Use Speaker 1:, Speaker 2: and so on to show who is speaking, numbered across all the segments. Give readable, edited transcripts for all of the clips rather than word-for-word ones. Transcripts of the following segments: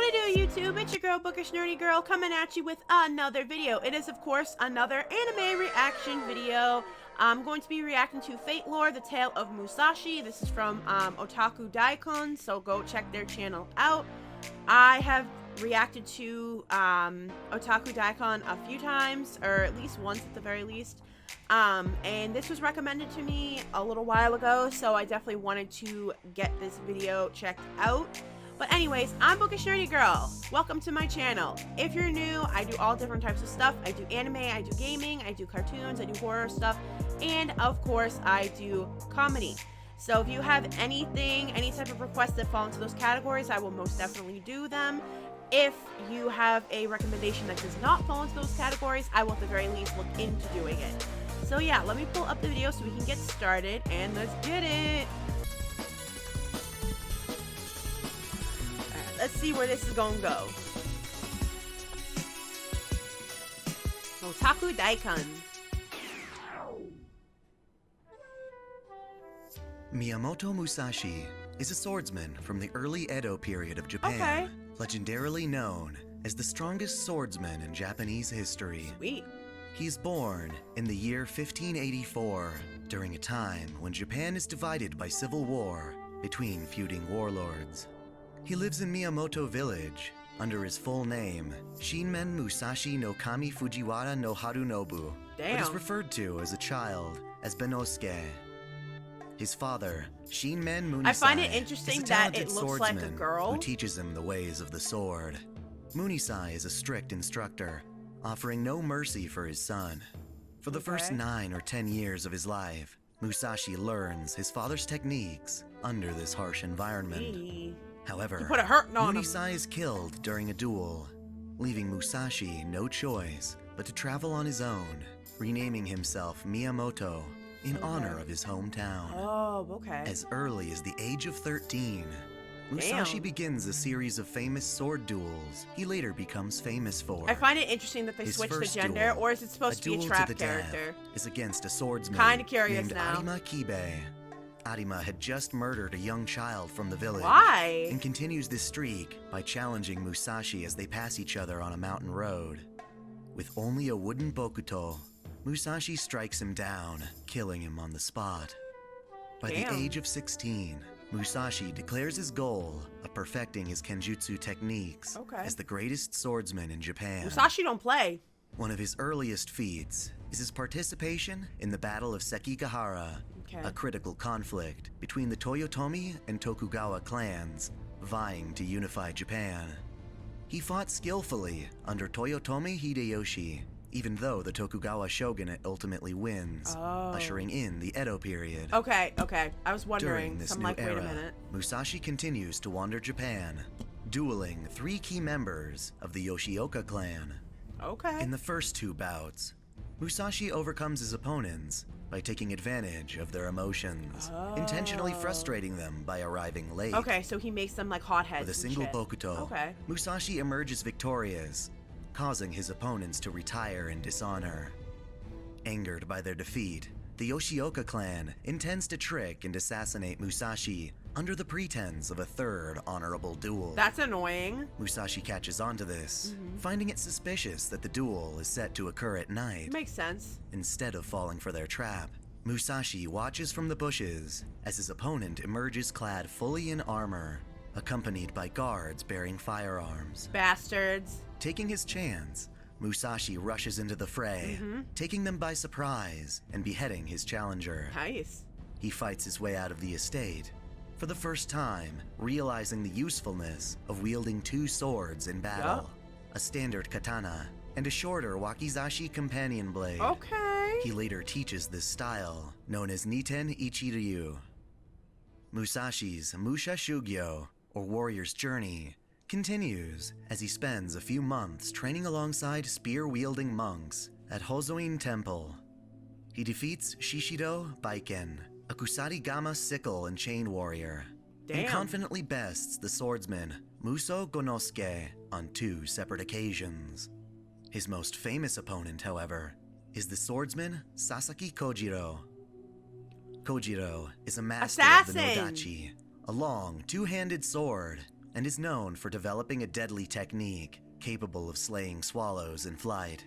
Speaker 1: What it do, YouTube? It's your girl, Bookish Nerdy Girl, coming at you with another video. It is, of course, another anime reaction video. I'm going to be reacting to Fate Lore, The Tale of Musashi. This is from Otaku Daikon, so go check their channel out. I have reacted to Otaku Daikon a few times, or at least once at the very least. And this was recommended to me a little while ago, so I definitely wanted to get this video checked out. But anyways, I'm Bookish Nerdy Girl. Welcome to my channel. If you're new, I do all different types of stuff. I do anime, I do gaming, I do cartoons, I do horror stuff, and of course, I do comedy. So if you have anything, any type of requests that fall into those categories, I will most definitely do them. If you have a recommendation that does not fall into those categories, I will at the very least look into doing it. So yeah, let me pull up the video so we can get started, and let's get it. Let's see where this is gonna go. Otaku Daikon.
Speaker 2: Miyamoto Musashi is a swordsman from the early Edo period of Japan, legendarily known as the strongest swordsman in Japanese history.
Speaker 1: Sweet.
Speaker 2: He's born in the year 1584, during a time when Japan is divided by civil war between feuding warlords. He lives in Miyamoto Village under his full name, Shinmen Musashi no Kami Fujiwara no Harunobu, but is referred to as a child as Benosuke. His father, Shinmen Munisai,
Speaker 1: I find it interesting
Speaker 2: is a
Speaker 1: that
Speaker 2: talented
Speaker 1: it looks like a
Speaker 2: swordsman
Speaker 1: girl
Speaker 2: who teaches him the ways of the sword. Munisai is a strict instructor, offering no mercy for his son. For the first 9 or 10 years of his life, Musashi learns his father's techniques under this harsh environment. However,
Speaker 1: you put a hurting on
Speaker 2: Munisai is killed during a duel, leaving Musashi no choice but to travel on his own, renaming himself Miyamoto in honor of his hometown.
Speaker 1: Oh, okay.
Speaker 2: As early as the age of 13, Musashi begins a series of famous sword duels he later becomes famous for.
Speaker 1: I find it interesting that they
Speaker 2: His
Speaker 1: switched the
Speaker 2: first
Speaker 1: gender,
Speaker 2: duel,
Speaker 1: or is it supposed to be a
Speaker 2: duel
Speaker 1: trap
Speaker 2: to the death,
Speaker 1: character?
Speaker 2: is against a swordsman
Speaker 1: Kinda curious
Speaker 2: named
Speaker 1: now.
Speaker 2: Arima Kibe. Arima had just murdered a young child from the village.
Speaker 1: Why?
Speaker 2: And continues this streak by challenging Musashi as they pass each other on a mountain road. With only a wooden bokuto, Musashi strikes him down, killing him on the spot. By the age of 16, Musashi declares his goal of perfecting his kenjutsu techniques as the greatest swordsman in Japan.
Speaker 1: Musashi don't play.
Speaker 2: One of his earliest feats is his participation in the Battle of Sekigahara, a critical conflict between the Toyotomi and Tokugawa clans, vying to unify Japan. He fought skillfully under Toyotomi Hideyoshi, even though the Tokugawa shogunate ultimately wins, ushering in the Edo period.
Speaker 1: Okay. I was wondering.
Speaker 2: During this
Speaker 1: I'm
Speaker 2: new
Speaker 1: like,
Speaker 2: era,
Speaker 1: wait a minute.
Speaker 2: Musashi continues to wander Japan, dueling 3 key members of the Yoshioka clan. In the first 2 bouts, Musashi overcomes his opponents by taking advantage of their emotions, intentionally frustrating them by arriving late.
Speaker 1: So he makes them like hotheads.
Speaker 2: With a single bokuto, Musashi emerges victorious, causing his opponents to retire in dishonor. Angered by their defeat, the Yoshioka clan intends to trick and assassinate Musashi under the pretense of a 3rd honorable duel.
Speaker 1: That's annoying.
Speaker 2: Musashi catches on to this, finding it suspicious that the duel is set to occur at night.
Speaker 1: Makes sense.
Speaker 2: Instead of falling for their trap, Musashi watches from the bushes as his opponent emerges clad fully in armor, accompanied by guards bearing firearms.
Speaker 1: Bastards.
Speaker 2: Taking his chance, Musashi rushes into the fray, taking them by surprise and beheading his challenger.
Speaker 1: Nice.
Speaker 2: He fights his way out of the estate, for the first time realizing the usefulness of wielding 2 swords in battle, a standard katana and a shorter wakizashi companion blade. He later teaches this style, known as Niten Ichiryu. Musashi's Musha Shugyo, or warrior's journey, continues as he spends a few months training alongside spear-wielding monks at Hozoin Temple. He defeats Shishido Baiken, a Kusarigama sickle and chain warrior, and confidently bests the swordsman Muso Gonosuke on 2 separate occasions. His most famous opponent, however, is the swordsman Sasaki Kojiro. Kojiro is a master of the Nodachi, a long, 2-handed sword and is known for developing a deadly technique capable of slaying swallows in flight.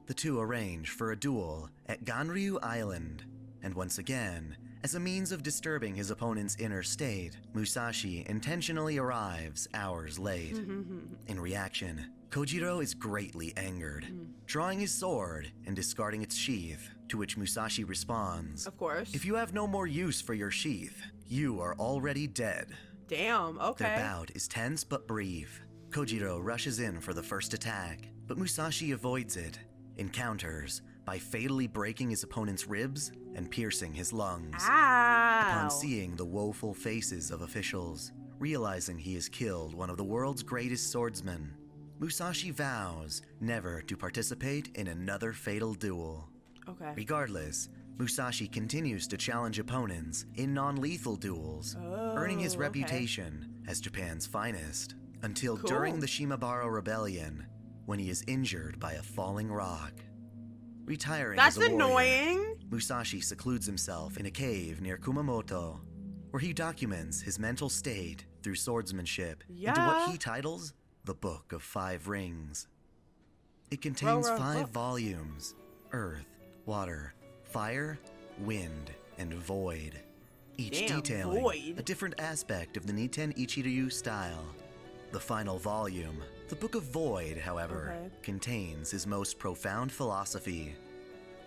Speaker 2: The two arrange for a duel at Ganryu Island, and once again, as a means of disturbing his opponent's inner state, Musashi intentionally arrives hours late. In reaction, Kojiro is greatly angered, drawing his sword and discarding its sheath, to which Musashi responds,
Speaker 1: Of course.
Speaker 2: "If you have no more use for your sheath, you are already dead."
Speaker 1: Damn, okay.
Speaker 2: Their bout is tense but brief. Kojiro rushes in for the first attack, but Musashi avoids it, and counters by fatally breaking his opponent's ribs and piercing his lungs.
Speaker 1: Ow.
Speaker 2: Upon seeing the woeful faces of officials, realizing he has killed one of the world's greatest swordsmen, Musashi vows never to participate in another fatal duel.
Speaker 1: Okay.
Speaker 2: Regardless, Musashi continues to challenge opponents in non-lethal duels, earning his
Speaker 1: okay.
Speaker 2: reputation as Japan's finest, until
Speaker 1: Cool.
Speaker 2: during the Shimabara Rebellion, when he is injured by a falling rock. Retiring
Speaker 1: That's
Speaker 2: as a warrior,
Speaker 1: annoying.
Speaker 2: Musashi secludes himself in a cave near Kumamoto, where he documents his mental state through swordsmanship into what
Speaker 1: Yeah.
Speaker 2: he titles the Book of Five Rings. It contains
Speaker 1: Row,
Speaker 2: 5
Speaker 1: book.
Speaker 2: volumes: Earth, Water, Fire, Wind, and Void, each
Speaker 1: Damn,
Speaker 2: detailing
Speaker 1: Void.
Speaker 2: a different aspect of the Niten Ichiryu style. The final volume, the Book of Void, however,
Speaker 1: Okay.
Speaker 2: contains his most profound philosophy.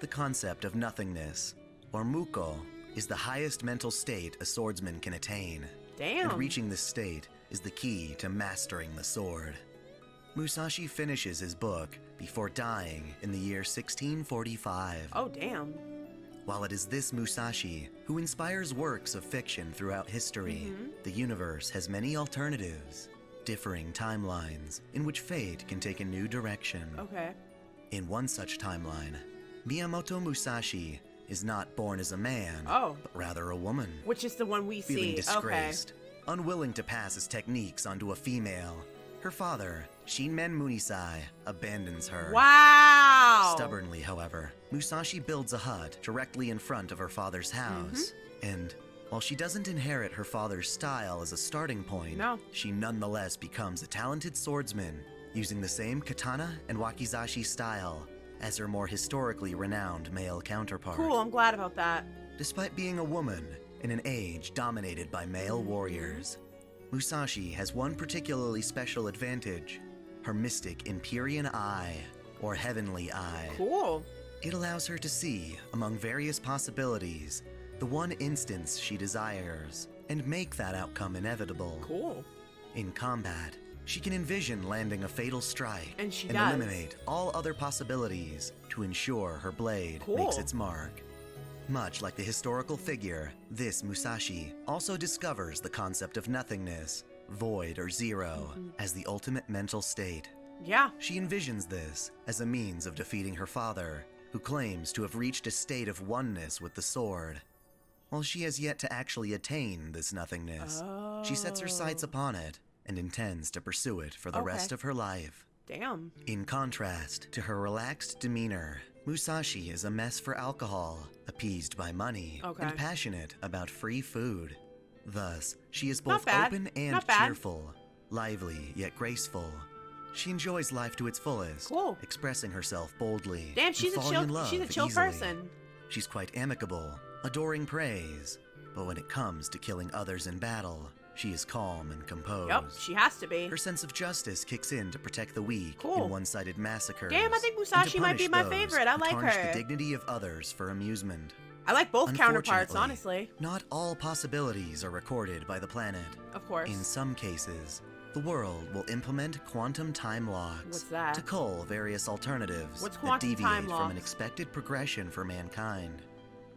Speaker 2: The concept of nothingness, or muko, is the highest mental state a swordsman can attain.
Speaker 1: Damn.
Speaker 2: And reaching this state is the key to mastering the sword. Musashi finishes his book before dying in the year 1645.
Speaker 1: Oh, damn.
Speaker 2: While it is this Musashi who inspires works of fiction throughout history, the universe has many alternatives, differing timelines in which fate can take a new direction.
Speaker 1: Okay.
Speaker 2: In one such timeline, Miyamoto Musashi is not born as a man,
Speaker 1: Oh.
Speaker 2: but rather a woman.
Speaker 1: Which is the one we
Speaker 2: Feeling
Speaker 1: see.
Speaker 2: disgraced, unwilling to pass his techniques onto a female, her father, Shinmen Munisai, abandons her.
Speaker 1: Okay. Wow.
Speaker 2: Stubbornly, however, Musashi builds a hut directly in front of her father's house, and while she doesn't inherit her father's style as a starting point,
Speaker 1: No.
Speaker 2: she nonetheless becomes a talented swordsman, using the same katana and wakizashi style as her more historically renowned male counterpart.
Speaker 1: Cool, I'm glad about that.
Speaker 2: Despite being a woman in an age dominated by male warriors, Musashi has one particularly special advantage: her mystic Empyrean Eye, or Heavenly Eye.
Speaker 1: Cool.
Speaker 2: It allows her to see, among various possibilities, the one instance she desires, and make that outcome inevitable.
Speaker 1: Cool.
Speaker 2: In combat, she can envision landing a fatal strike
Speaker 1: And she does.
Speaker 2: eliminate all other possibilities to ensure her blade
Speaker 1: Cool.
Speaker 2: makes its mark. Much like the historical figure, this Musashi also discovers the concept of nothingness, void or zero, as the ultimate mental state.
Speaker 1: Yeah.
Speaker 2: She envisions this as a means of defeating her father, who claims to have reached a state of oneness with the sword. While she has yet to actually attain this nothingness, she sets her sights upon it and intends to pursue it for the
Speaker 1: Okay.
Speaker 2: rest of her life.
Speaker 1: Damn.
Speaker 2: In contrast to her relaxed demeanor, Musashi is a mess for alcohol, appeased by money,
Speaker 1: Okay.
Speaker 2: and passionate about free food. Thus, she is both
Speaker 1: bad.
Speaker 2: open and
Speaker 1: Not bad.
Speaker 2: cheerful, lively yet graceful. She enjoys life to its fullest,
Speaker 1: Cool.
Speaker 2: expressing herself boldly.
Speaker 1: Damn,
Speaker 2: and
Speaker 1: she's a
Speaker 2: falling
Speaker 1: chill
Speaker 2: in love easily.
Speaker 1: person.
Speaker 2: She's quite amicable, adoring praise, but when it comes to killing others in battle, she is calm and composed.
Speaker 1: Yup, she has to be.
Speaker 2: Her sense of justice kicks in to protect the weak
Speaker 1: Cool.
Speaker 2: in one-sided massacres.
Speaker 1: Damn, I think
Speaker 2: and to
Speaker 1: Musashi might be
Speaker 2: punish
Speaker 1: my
Speaker 2: those
Speaker 1: favorite. I
Speaker 2: who
Speaker 1: like
Speaker 2: tarnish
Speaker 1: her.
Speaker 2: the dignity of others for amusement.
Speaker 1: I like both counterparts,
Speaker 2: Unfortunately,
Speaker 1: honestly.
Speaker 2: not all possibilities are recorded by the planet.
Speaker 1: Of course.
Speaker 2: In some cases, the world will implement quantum time locks
Speaker 1: What's that?
Speaker 2: to cull various alternatives
Speaker 1: What's
Speaker 2: that
Speaker 1: quantum
Speaker 2: deviate
Speaker 1: time
Speaker 2: from an
Speaker 1: locks?
Speaker 2: expected progression for mankind.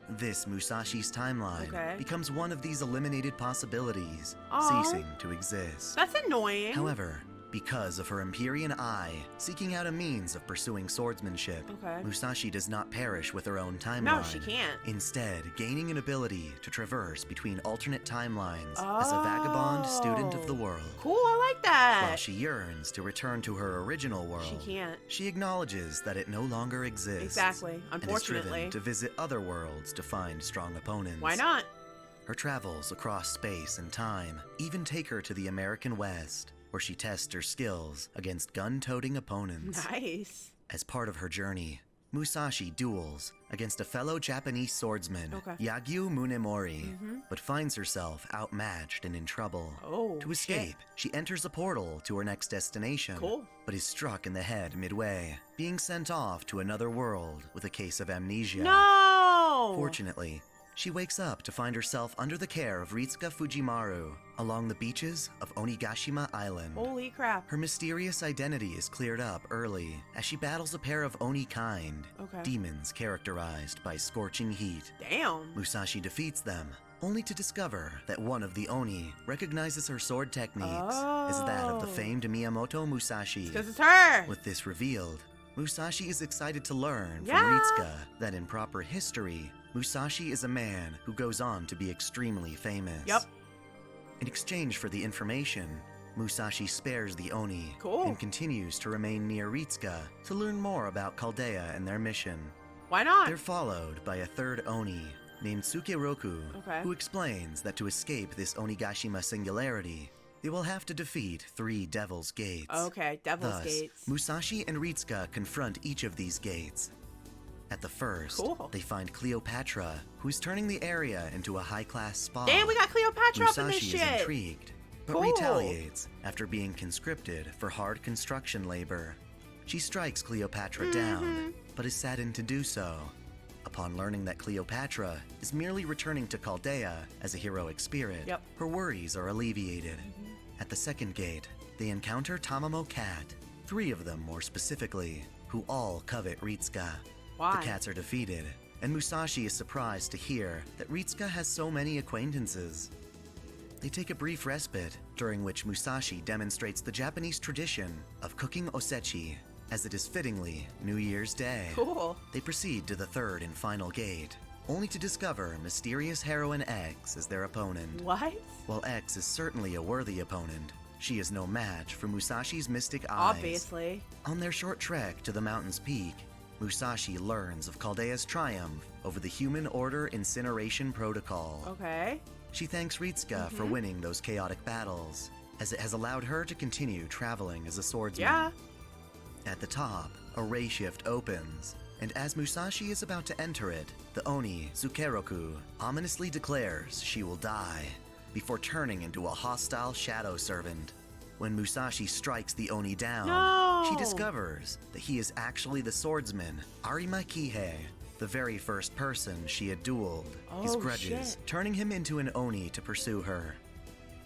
Speaker 2: This Musashi's timeline
Speaker 1: Okay.
Speaker 2: becomes one of these eliminated possibilities,
Speaker 1: Aw.
Speaker 2: ceasing to exist.
Speaker 1: That's annoying.
Speaker 2: However, because of her Empyrean Eye, seeking out a means of pursuing swordsmanship,
Speaker 1: Okay.
Speaker 2: Musashi does not perish with her own timeline.
Speaker 1: No, she can't.
Speaker 2: Instead, gaining an ability to traverse between alternate timelines as a vagabond student of the world.
Speaker 1: Cool, I like that.
Speaker 2: While she yearns to return to her original world,
Speaker 1: She can't.
Speaker 2: she acknowledges that it no longer exists.
Speaker 1: Exactly.
Speaker 2: And is
Speaker 1: Unfortunately.
Speaker 2: driven to visit other worlds to find strong opponents.
Speaker 1: Why not?
Speaker 2: Her travels across space and time even take her to the American West, where she tests her skills against gun-toting opponents.
Speaker 1: Nice.
Speaker 2: As part of her journey, Musashi duels against a fellow Japanese swordsman, Yagyu Munemori, but finds herself outmatched and in trouble. To escape, she enters a portal to her next destination, but is struck in the head midway, being sent off to another world with a case of amnesia.
Speaker 1: No!
Speaker 2: Fortunately, she wakes up to find herself under the care of Ritsuka Fujimaru along the beaches of Onigashima Island.
Speaker 1: Holy crap.
Speaker 2: Her mysterious identity is cleared up early as she battles a pair of Oni kind, demons characterized by scorching heat.
Speaker 1: Damn.
Speaker 2: Musashi defeats them, only to discover that one of the Oni recognizes her sword techniques as that of the famed Miyamoto Musashi.
Speaker 1: Because it's her.
Speaker 2: With this revealed, Musashi is excited to learn from Ritsuka that in proper history, Musashi is a man who goes on to be extremely famous. In exchange for the information, Musashi spares the Oni and continues to remain near Ritsuka to learn more about Chaldea and their mission.
Speaker 1: Why not?
Speaker 2: They're followed by a third Oni named Tsukeroku, who explains that to escape this Onigashima singularity, they will have to defeat 3 Devil's Gates.
Speaker 1: Devil's
Speaker 2: Thus,
Speaker 1: Gates.
Speaker 2: Musashi and Ritsuka confront each of these gates. At the first, they find Cleopatra, who's turning the area into a high-class spa.
Speaker 1: Damn, we got Cleopatra up in this
Speaker 2: Musashi
Speaker 1: shit.
Speaker 2: is intrigued, but retaliates after being conscripted for hard construction labor. She strikes Cleopatra down, but is saddened to do so. Upon learning that Cleopatra is merely returning to Chaldea as a heroic spirit, her worries are alleviated. At the second gate, they encounter Tamamo Cat, 3 of them more specifically, who all covet Ritsuka. The cats are defeated, and Musashi is surprised to hear that Ritsuka has so many acquaintances. They take a brief respite, during which Musashi demonstrates the Japanese tradition of cooking osechi, as it is fittingly New Year's Day. They proceed to the third and final gate, only to discover mysterious heroine X as their opponent. While X is certainly a worthy opponent, she is no match for Musashi's mystic eyes.
Speaker 1: Obviously.
Speaker 2: On their short trek to the mountain's peak, Musashi learns of Chaldea's triumph over the Human Order Incineration Protocol. She thanks Ritsuka for winning those chaotic battles, as it has allowed her to continue traveling as a swordsman. At the top, a ray shift opens, and as Musashi is about to enter it, the Oni, Tsukeroku, ominously declares she will die, before turning into a hostile shadow servant. When Musashi strikes the Oni down, she discovers that he is actually the swordsman, Arima Kihei, the very first person she had dueled, his grudges turning him into an Oni to pursue her.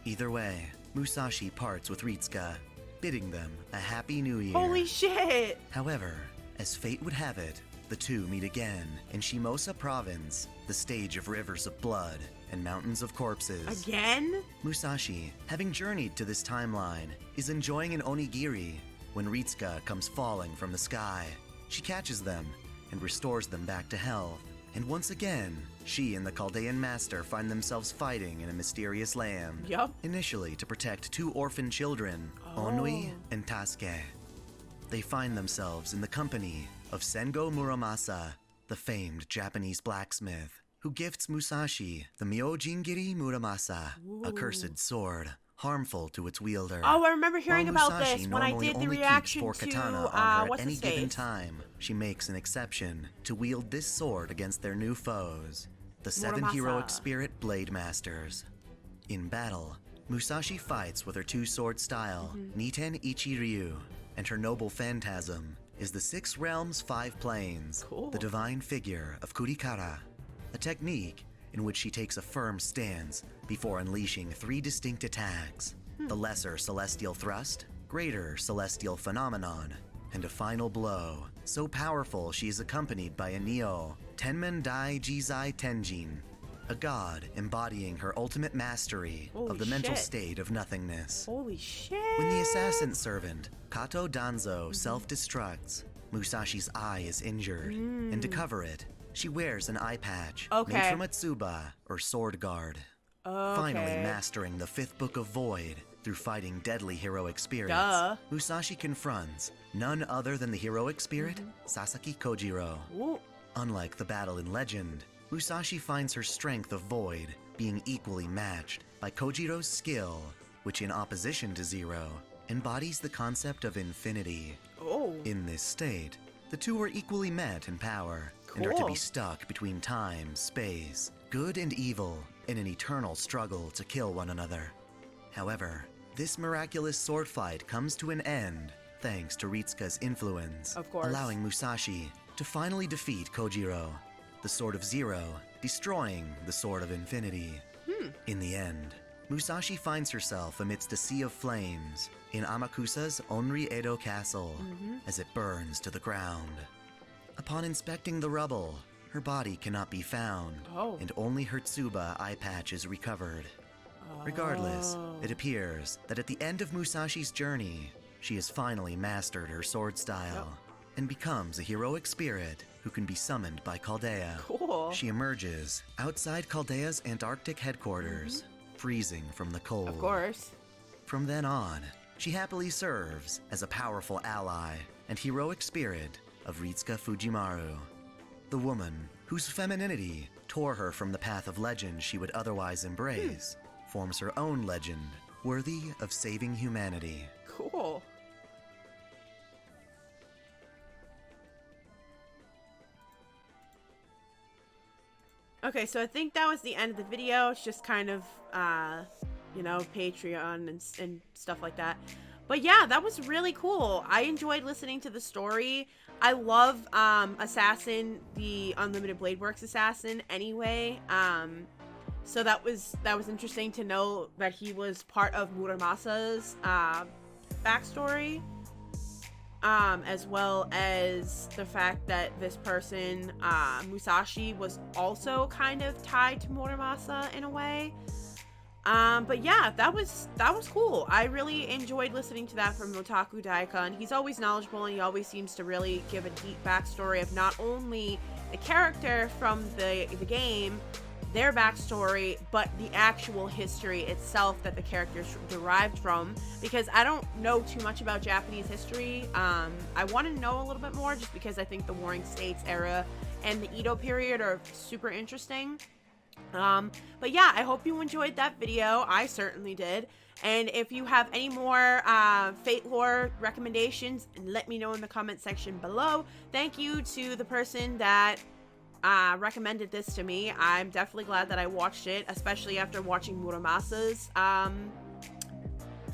Speaker 2: Either way, Musashi parts with Ritsuka, bidding them a happy new year.
Speaker 1: Holy shit!
Speaker 2: However, as fate would have it, the two meet again in Shimosa Province, the stage of rivers of blood and mountains of corpses.
Speaker 1: Again?
Speaker 2: Musashi, having journeyed to this timeline, is enjoying an onigiri when Ritsuka comes falling from the sky. She catches them and restores them back to health. And once again, she and the Chaldean master find themselves fighting in a mysterious land. Initially to protect 2 orphan children, Onui and Tasuke. They find themselves in the company of Sengo Muramasa, the famed Japanese blacksmith, who gifts Musashi the Myojingiri Muramasa, a cursed sword, harmful to its wielder.
Speaker 1: Oh, I remember hearing
Speaker 2: While
Speaker 1: about
Speaker 2: Musashi
Speaker 1: this when I
Speaker 2: normally
Speaker 1: did the
Speaker 2: only
Speaker 1: reaction
Speaker 2: keeps 4
Speaker 1: to,
Speaker 2: katana on her
Speaker 1: what's
Speaker 2: at any
Speaker 1: his
Speaker 2: given
Speaker 1: face?
Speaker 2: time, she makes an exception to wield this sword against their new foes, the 7
Speaker 1: Muramasa.
Speaker 2: heroic spirit blade masters. In battle, Musashi fights with her 2-sword style, Niten Ichi Ryu, and her noble phantasm is the 6 realms 5 planes, the divine figure of Kurikara, a technique in which she takes a firm stance before unleashing 3 distinct attacks, the lesser celestial thrust, greater celestial phenomenon, and a final blow, so powerful she is accompanied by a Neo, Tenmen Dai Jizai Tenjin, a god embodying her ultimate mastery of the mental state of nothingness.
Speaker 1: Holy shit!
Speaker 2: When the assassin servant, Kato Danzo, self-destructs, Musashi's eye is injured, and to cover it, she wears an eye patch made from a tsuba, or sword guard. Finally mastering the 5th book of Void through fighting deadly heroic spirits, Musashi confronts none other than the heroic spirit, Sasaki Kojiro. Unlike the battle in Legend, Musashi finds her strength of Void being equally matched by Kojiro's skill, which in opposition to Zero, embodies the concept of infinity.
Speaker 1: Oh.
Speaker 2: In this state, the two are equally met in power and are to
Speaker 1: Cool.
Speaker 2: be stuck between time, space, good and evil, in an eternal struggle to kill one another. However, this miraculous sword fight comes to an end thanks to Ritsuka's influence,
Speaker 1: Of course.
Speaker 2: allowing Musashi to finally defeat Kojiro, the Sword of Zero, destroying the Sword of Infinity. In the end, Musashi finds herself amidst a sea of flames in Amakusa's Onri Edo Castle as it burns to the ground. Upon inspecting the rubble, her body cannot be found,
Speaker 1: Oh.
Speaker 2: and only her Tsuba eye patch is recovered. Regardless,
Speaker 1: Oh.
Speaker 2: it appears that at the end of Musashi's journey, she has finally mastered her sword style and becomes a heroic spirit who can be summoned by Chaldea.
Speaker 1: Cool.
Speaker 2: She emerges outside Chaldea's Antarctic headquarters, freezing from the cold.
Speaker 1: Of course.
Speaker 2: From then on, she happily serves as a powerful ally and heroic spirit of Ritsuka Fujimaru, the woman whose femininity tore her from the path of legend she would otherwise embrace, forms her own legend worthy of saving humanity.
Speaker 1: Cool. Okay, so I think that was the end of the video. It's just kind of, you know, Patreon and stuff like that. But yeah, that was really cool. I enjoyed listening to the story. I love Assassin, the Unlimited Blade Works Assassin anyway. So that was interesting to know that he was part of Muramasa's backstory. As well as the fact that this person, Musashi, was also kind of tied to Muramasa in a way. But yeah, that was cool. I really enjoyed listening to that from Otaku Daikon. He's always knowledgeable, and he always seems to really give a deep backstory of not only the character from the game, their backstory, but the actual history itself that the characters derived from, because I don't know too much about Japanese history. I want to know a little bit more just because I think the Warring States era and the Edo period are super interesting. But yeah, I hope you enjoyed that video. I certainly did. And if you have any more Fate lore recommendations, let me know in the comment section below. Thank you to the person that recommended this to me. I'm definitely glad that I watched it, especially after watching Muramasa's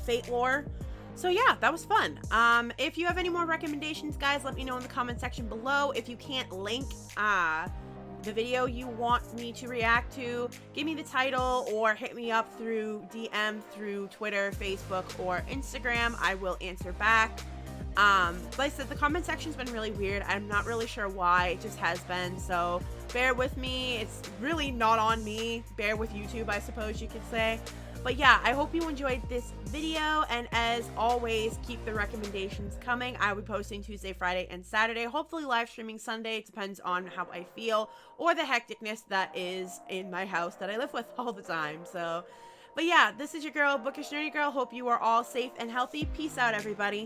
Speaker 1: Fate lore. So yeah, that was fun. If you have any more recommendations, guys, let me know in the comment section below. If you can't link the video you want me to react to, give me the title or hit me up through DM through Twitter, Facebook, or Instagram. I will answer back. Like I said, the comment section's been really weird. I'm not really sure why. It just has been, so bear with me. It's really not on me. Bear with YouTube, I suppose you could say. But yeah, I hope you enjoyed this video, and as always, keep the recommendations coming. I will be posting Tuesday, Friday, and Saturday. Hopefully live streaming Sunday. It depends on how I feel or the hecticness that is in my house that I live with all the time. So, but yeah, this is your girl, Bookish Nerdy Girl. Hope you are all safe and healthy. Peace out, everybody.